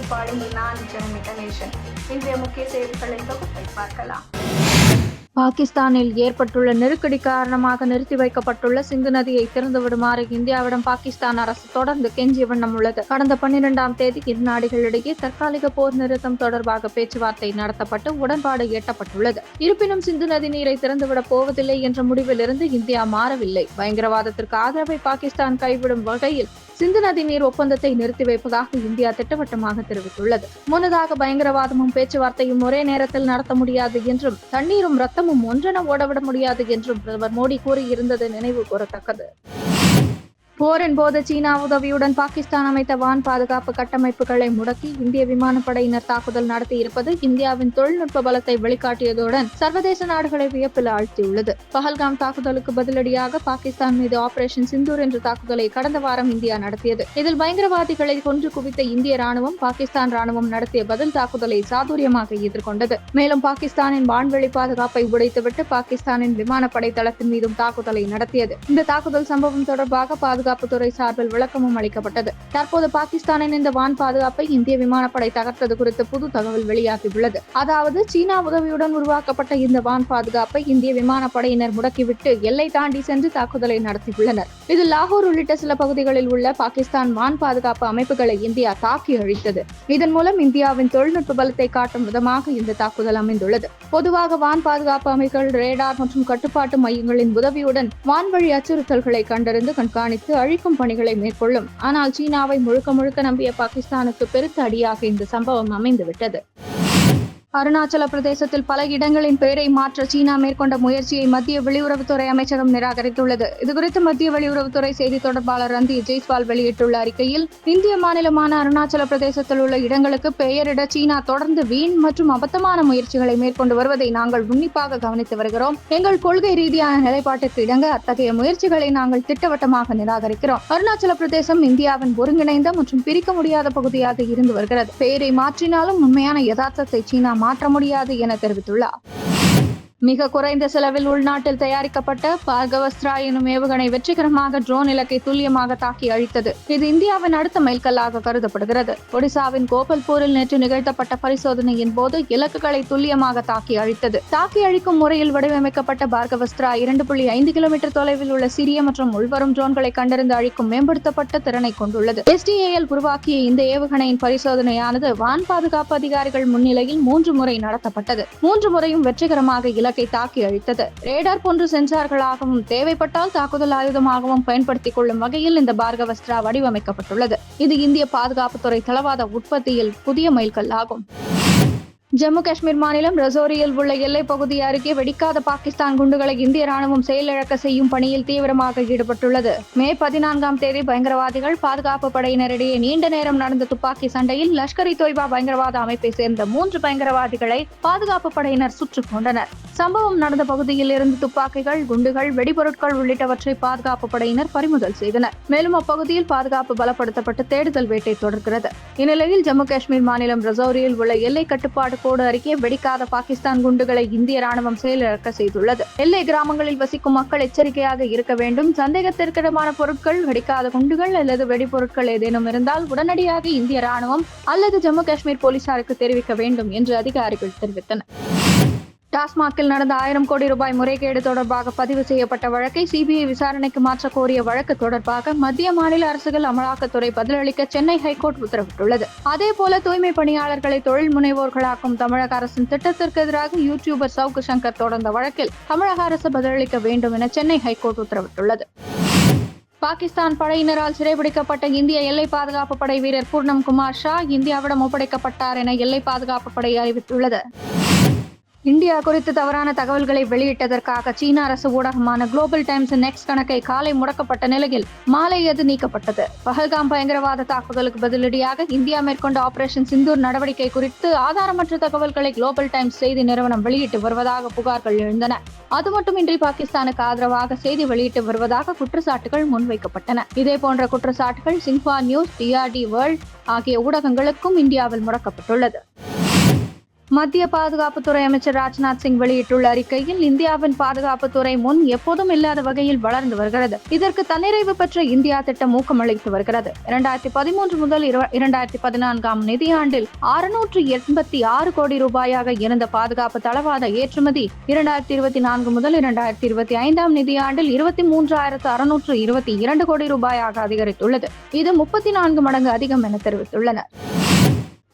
Good morning, நான் ஜெனமிகா nation. இன்றைய முக்கிய செய்திகளின் தொகுப்பை பார்க்கலாம். பாகிஸ்தானில் ஏற்பட்டுள்ள நெருக்கடி காரணமாக நிறுத்தி வைக்கப்பட்டுள்ள சிந்து நதியை திறந்து விடுமாறு இந்தியாவிடம் பாகிஸ்தான் அரசு தொடர்ந்து கெஞ்சிய வண்ணம் உள்ளது. கடந்த 12ஆம் தேதி இரு நாடுகளிடையே தற்காலிக போர் நிறுத்தம் தொடர்பாக பேச்சுவார்த்தை நடத்தப்பட்டு உடன்பாடு எட்டப்பட்டுள்ளது. இருப்பினும் சிந்து நதி நீரை திறந்துவிடப் போவதில்லை என்ற முடிவிலிருந்து இந்தியா மாறவில்லை. பயங்கரவாதத்திற்கு ஆதரவை பாகிஸ்தான் கைவிடும் வகையில் சிந்து நதி நீர் ஒப்பந்தத்தை நிறுத்தி வைப்பதாக இந்தியா திட்டவட்டமாக தெரிவித்துள்ளது. முன்னதாக பயங்கரவாதமும் பேச்சுவார்த்தையும் ஒரே நேரத்தில் நடத்த முடியாது என்றும் தண்ணீரும் ரத்தமும் ஒன்றென ஓடவிட முடியாது என்றும் பிரதமர் மோடி கூறியிருந்தது நினைவு கூறத்தக்கது. போரின் போது சீனா உதவியுடன் பாகிஸ்தான் அமைத்த வான் பாதுகாப்பு கட்டமைப்புகளை முடக்கி இந்திய விமானப்படையினர் தாக்குதல் நடத்தியிருப்பது இந்தியாவின் தொழில்நுட்ப பலத்தை வெளிக்காட்டியதுடன் சர்வதேச நாடுகளை வியப்பில் ஆழ்த்தியுள்ளது. பஹல்காம் தாக்குதலுக்கு பதிலடியாக பாகிஸ்தான் மீது ஆபரேஷன் சிந்தூர் என்ற தாக்குதலை கடந்த வாரம் இந்தியா நடத்தியது. இதில் பயங்கரவாதிகளை கொன்று குவித்த இந்திய ராணுவம் பாகிஸ்தான் ராணுவம் நடத்திய பதில் தாக்குதலை சாதுரியமாக எதிர்கொண்டது. மேலும் பாகிஸ்தானின் வான்வெளி பாதுகாப்பை உடைத்துவிட்டு பாகிஸ்தானின் விமானப்படை தளத்தின் மீதும் தாக்குதலை நடத்தியது. இந்த தாக்குதல் சம்பவம் தொடர்பாக பாதுகாப்புத்துறை சார்பில் விளக்கமும் அளிக்கப்பட்டது. தற்போது பாகிஸ்தானின் இந்த வான் பாதுகாப்பை இந்திய விமானப்படை தகர்த்தது குறித்து புது தகவல் வெளியாகியுள்ளது. அதாவது சீனா உதவியுடன் உருவாக்கப்பட்ட இந்த வான் பாதுகாப்பை இந்திய விமானப்படையினர் முடக்கிவிட்டு எல்லை தாண்டி சென்று தாக்குதலை நடத்தியுள்ளனர். இதில் லாகூர் உள்ளிட்ட சில பகுதிகளில் உள்ள பாகிஸ்தான் வான் பாதுகாப்பு அமைப்புகளை இந்தியா தாக்கி அழித்தது. இதன் மூலம் இந்தியாவின் தொழில்நுட்ப பலத்தை காட்டும் விதமாக இந்த தாக்குதல் அமைந்துள்ளது. பொதுவாக வான் பாதுகாப்பு அமைப்புகள் ரேடார் மற்றும் கட்டுப்பாட்டு மையங்களின் உதவியுடன் வான்வழி அச்சுறுத்தல்களை கண்டறிந்து கண்காணித்து அழிக்கும் பணிகளை மேற்கொள்ளும். ஆனால் சீனாவை முழுக்க நம்பிய பாகிஸ்தானுக்கு பெருத்த அடியாக இந்த சம்பவம் அமைந்துவிட்டது. அருணாச்சல பிரதேசத்தில் பல இடங்களின் பெயரை மாற்ற சீனா மேற்கொண்ட முயற்சியை மத்திய வெளியுறவுத்துறை அமைச்சகம் நிராகரித்துள்ளது. இதுகுறித்து மத்திய வெளியுறவுத்துறை செய்தி தொடர்பாளர் ரந்தீர் ஜெய்ஸ்வால் வெளியிட்டுள்ள அறிக்கையில், இந்திய மாநிலமான அருணாச்சல பிரதேசத்தில் உள்ள இடங்களுக்கு பெயரிட சீனா தொடர்ந்து வீண் மற்றும் அபத்தமான முயற்சிகளை மேற்கொண்டு வருவதை நாங்கள் உன்னிப்பாக கவனித்து வருகிறோம். எங்கள் கொள்கை ரீதியான நிலைப்பாட்டிற்கு இணங்க அத்தகைய முயற்சிகளை நாங்கள் திட்டவட்டமாக நிராகரிக்கிறோம். அருணாச்சல பிரதேசம் இந்தியாவின் ஒருங்கிணைந்த மற்றும் பிரிக்க முடியாத பகுதியாக இருந்து வருகிறது. பெயரை மாற்றினாலும் உண்மையான யதார்த்தத்தை சீனா மாற்ற முடியாது என தெரிவித்துள்ளார். மிக குறைந்த செலவில் உள்நாட்டில் தயாரிக்கப்பட்ட பார்கவஸ்திரா எனும் ஏவுகணை வெற்றிகரமாக ட்ரோன் இலக்கை துல்லியமாக தாக்கி அழித்தது. இது இந்தியாவின் அடுத்த மைல்கல்லாக கருதப்படுகிறது. ஒடிசாவின் கோபல்பூரில் நேற்று நிகழ்த்தப்பட்ட பரிசோதனையின் போது இலக்குகளை துல்லியமாக தாக்கி அழித்தது. தாக்கி அழிக்கும் முறையில் வடிவமைக்கப்பட்ட பார்கவஸ்திரா 2.5 கிலோமீட்டர் தொலைவில் உள்ள சிறிய மற்றும் உள்வரும் ட்ரோன்களை கண்டறிந்து அழிக்கும் மேம்படுத்தப்பட்ட திறனை கொண்டுள்ளது. SDAL உருவாக்கிய இந்த ஏவுகணையின் பரிசோதனையானது வான் பாதுகாப்பு அதிகாரிகள் முன்னிலையில் 3 முறை நடத்தப்பட்டது. 3 முறையும் வெற்றிகரமாக இலக்கை தாக்கி அழித்தது. ரேடார் போன்ற சென்சார்களாகவும் தேவைப்பட்டால் தாக்குதல் ஆயுதமாகவும் பயன்படுத்திக் கொள்ளும் வகையில் இந்த பார்கவஸ்திரா வடிவமைக்கப்பட்டுள்ளது. இது இந்திய பாதுகாப்புத்துறை தளவாட உற்பத்தியில் புதிய மைல்கல் ஆகும். ஜம்மு காஷ்மீர் மாநிலம் ரஜோரியில் உள்ள எல்லைப் பகுதி அருகே வெடிக்காத பாகிஸ்தான் குண்டுகளை இந்திய ராணுவம் செயலிழக்க செய்யும் பணியில் தீவிரமாக ஈடுபட்டுள்ளது. மே 14ஆம் தேதி பயங்கரவாதிகள் பாதுகாப்பு படையினரிடையே நீண்ட நேரம் நடந்த துப்பாக்கி சண்டையில் லஷ்கர்-இ-தொய்பா பயங்கரவாத அமைப்பை சேர்ந்த 3 பயங்கரவாதிகளை பாதுகாப்பு படையினர் சுட்டுக் கொண்டனர். சம்பவம் நடந்த பகுதியில் இருந்து துப்பாக்கிகள், குண்டுகள், வெடிபொருட்கள் உள்ளிட்டவற்றை பாதுகாப்பு படையினர் பறிமுதல் செய்தனர். மேலும் அப்பகுதியில் பாதுகாப்பு பலப்படுத்தப்பட்டு தேடுதல் வேட்டை தொடர்கிறது. இந்நிலையில் ஜம்மு காஷ்மீர் மாநிலம் ரஜோரியில் உள்ள எல்லை கட்டுப்பாடு கோடு அருகே வெடிக்காத பாகிஸ்தான் குண்டுகளை இந்திய ராணுவம் செயலிழக்க செய்துள்ளது. எல்லை கிராமங்களில் வசிக்கும் மக்கள் எச்சரிக்கையாக இருக்க வேண்டும். சந்தேகத்திற்கிடமான பொருட்கள், வெடிக்காத குண்டுகள் அல்லது வெடிபொருட்கள் ஏதேனும் இருந்தால் உடனடியாக இந்திய ராணுவம் அல்லது ஜம்மு காஷ்மீர் போலீசாருக்கு தெரிவிக்க வேண்டும் என்று அதிகாரிகள் தெரிவித்தனர். டாஸ்மாகில் நடந்த 1000 கோடி ரூபாய் முறைகேடு தொடர்பாக பதிவு செய்யப்பட்ட வழக்கை CBI விசாரணைக்கு மாற்ற கோரிய வழக்கு தொடர்பாக மத்திய மாநில அரசுகள் அமலாக்கத்துறை பதிலளிக்க சென்னை ஹைகோர்ட் உத்தரவிட்டுள்ளது. அதேபோல தூய்மை பணியாளர்களை தொழில் முனைவோர்களாக்கும் தமிழக அரசின் திட்டத்திற்கு எதிராக யூடியூபர் சவுக்கு சங்கர் தொடர்ந்த வழக்கில் தமிழக அரசு பதிலளிக்க வேண்டும் என சென்னை ஹைகோர்ட் உத்தரவிட்டுள்ளது. பாகிஸ்தான் படையினரால் சிறைபிடிக்கப்பட்ட இந்திய எல்லை பாதுகாப்பு படை வீரர் பூர்ணம் குமார் ஷா இந்தியாவிடம் ஒப்படைக்கப்பட்டார் என எல்லை பாதுகாப்பு படை அறிவித்துள்ளது. இந்தியா குறித்து தவறான தகவல்களை வெளியிட்டதற்காக சீன அரசு ஊடகமான குளோபல் டைம்ஸ் நெக்ஸ்ட் கணக்கை காலை முடக்கப்பட்ட நிலையில் மாலை அது நீக்கப்பட்டது. பஹல்காம் பயங்கரவாத தாக்குதலுக்கு பதிலடியாக இந்தியா மேற்கொண்ட ஆபரேஷன் சிந்தூர் நடவடிக்கை குறித்து ஆதாரமற்ற தகவல்களை குளோபல் டைம்ஸ் செய்தி நிறுவனம் வெளியிட்டு வருவதாக புகார்கள் எழுந்தன. அது மட்டுமின்றி பாகிஸ்தானுக்கு ஆதரவாக செய்தி வெளியிட்டு வருவதாக குற்றச்சாட்டுகள் முன்வைக்கப்பட்டன. இதேபோன்ற குற்றச்சாட்டுகள் சின்ஹுவா நியூஸ், DRD வேர்ல்ட் ஆகிய ஊடகங்களுக்கும் இந்தியாவில் முடக்கப்பட்டுள்ளது. மத்திய பாதுகாப்புத்துறை அமைச்சர் ராஜ்நாத் சிங் வெளியிட்டுள்ள அறிக்கையில், இந்தியாவின் பாதுகாப்புத்துறை முன் எப்போதும் இல்லாத வகையில் வளர்ந்து வருகிறது. இதற்கு தன்னிறைவு பெற்ற இந்தியா திட்டம் ஊக்கமளித்து வருகிறது. 2013 முதல் 2014 நிதியாண்டில் 686 கோடி ரூபாயாக இருந்த பாதுகாப்பு தளவாட ஏற்றுமதி 2024 முதல் 2025 நிதியாண்டில் 23,622 கோடி ரூபாயாக அதிகரித்துள்ளது. இது 34 மடங்கு அதிகம் என தெரிவித்துள்ளனர்.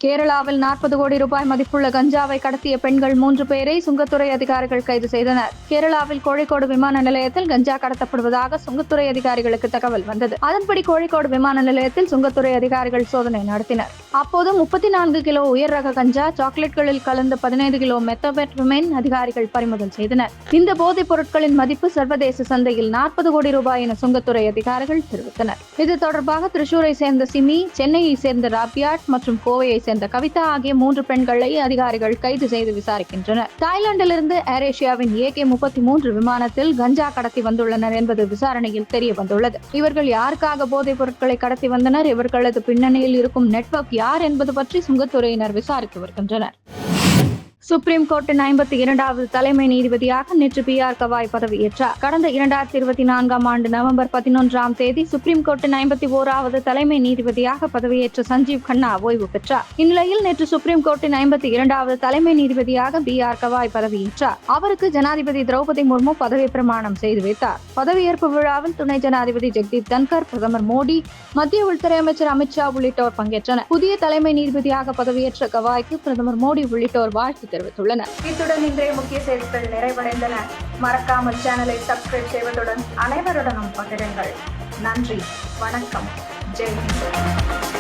கேரளாவில் 40 கோடி ரூபாய் மதிப்புள்ள கஞ்சாவை கடத்திய பெண்கள் 3 பேரை சுங்கத்துறை அதிகாரிகள் கைது செய்தனர். கேரளாவில் கோழிக்கோடு விமான நிலையத்தில் கஞ்சா கடத்தப்படுவதாக சுங்கத்துறை அதிகாரிகளுக்கு தகவல் வந்தது. அதன்படி கோழிக்கோடு விமான நிலையத்தில் சுங்கத்துறை அதிகாரிகள் சோதனை நடத்தினர். அப்போது 34 கிலோ உயர் ரக கஞ்சா, சாக்லேட்களில் கலந்த 15 கிலோ மெத்தபெட்ரமைன் அதிகாரிகள் பறிமுதல் செய்தனர். இந்த போதைப் பொருட்களின் மதிப்பு சர்வதேச சந்தையில் 40 கோடி ரூபாய் என சுங்கத்துறை அதிகாரிகள் தெரிவித்தனர். இது தொடர்பாக திரிசூரை சேர்ந்த சிமி, சென்னையை சேர்ந்த ராபியாட் மற்றும் கோவையை சேர்ந்த கவிதா ஆகிய 3 பெண்களை அதிகாரிகள் கைது செய்து விசாரிக்கின்றனர். தாய்லாந்திலிருந்து ஏர் ஏசியாவின் AK-33 விமானத்தில் கஞ்சா கடத்தி வந்துள்ளனர் என்பது விசாரணையில் தெரிய வந்துள்ளது. இவர்கள் யாருக்காக போதைப் பொருட்களை கடத்தி வந்தனர், இவர்களது பின்னணியில் இருக்கும் நெட்வொர்க் யார் என்பது பற்றி சுங்கத்துறையினர் விசாரித்து வருகின்றனர். சுப்ரீம் கோர்ட்டின் 52வது தலைமை நீதிபதியாக நேற்று PR கவாய் பதவியேற்றார். கடந்த 2024 ஆண்டு நவம்பர் 11ஆம் தேதி சுப்ரீம் கோர்ட்டின் 51வது தலைமை நீதிபதியாக பதவியேற்ற சஞ்சீவ் கண்ணா ஓய்வு பெற்றார். இந்நிலையில் நேற்று சுப்ரீம் கோர்ட்டின் 52வது தலைமை நீதிபதியாக PR கவாய் பதவியேற்றார். அவருக்கு ஜனாதிபதி திரௌபதி முர்மு பதவி பிரமாணம் செய்து வைத்தார். பதவியேற்பு விழாவில் துணை ஜனாதிபதி ஜெகதீப் தன்கர், பிரதமர் மோடி, மத்திய உள்துறை அமைச்சர் அமித்ஷா உள்ளிட்டோர் பங்கேற்றனர். புதிய தலைமை நீதிபதியாக பதவியேற்ற கவாய்க்கு பிரதமர் மோடி உள்ளிட்டோர் வாழ்த்து தெரிவித்துள்ளனர். இத்துடன் இன்றைய முக்கிய செய்திகள் நிறைவடைந்தன. மறக்காமல் சேனலை சப்ஸ்கிரைப் செய்வதுடன் அனைவருடனும் பகிருங்கள். நன்றி, வணக்கம், ஜெய் ஹிந்த்.